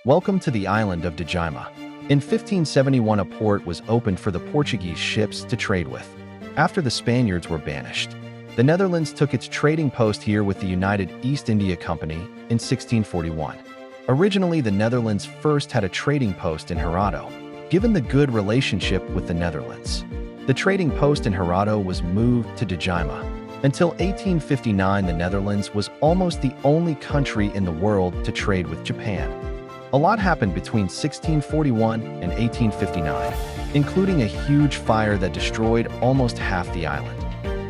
Welcome to the island of Dejima. In 1571, a port was opened for the Portuguese ships to trade with. After the Spaniards were banished, the Netherlands took its trading post here with the United East India Company in 1641. Originally, the Netherlands first had a trading post in Hirado. Given the good relationship with the Netherlands, the trading post in Hirado was moved to Dejima. Until 1859, the Netherlands was almost the only country in the world to trade with Japan. A lot happened between 1641 and 1859, including a huge fire that destroyed almost half the island.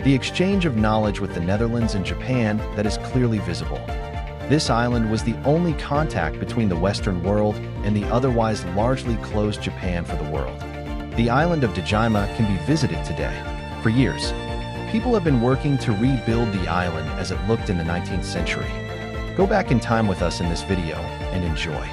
The exchange of knowledge with the Netherlands and Japan that is clearly visible. This island was the only contact between the Western world and the otherwise largely closed Japan for the world. The island of Dejima can be visited today. For years, people have been working to rebuild the island as it looked in the 19th century. Go back in time with us in this video and enjoy.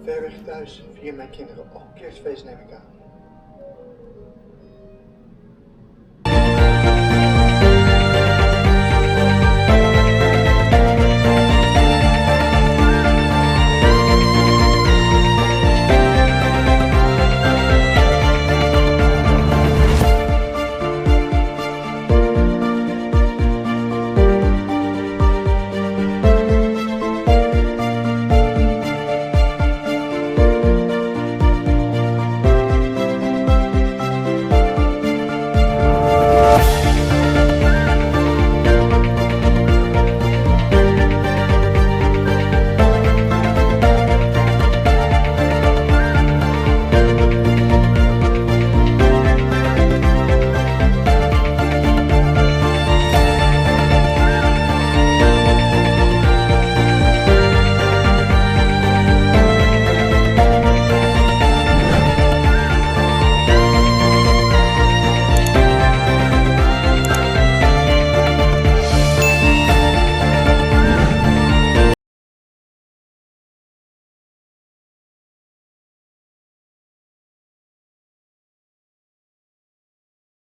Ver weg thuis, vier mijn kinderen ook kerstfeest neem ik aan.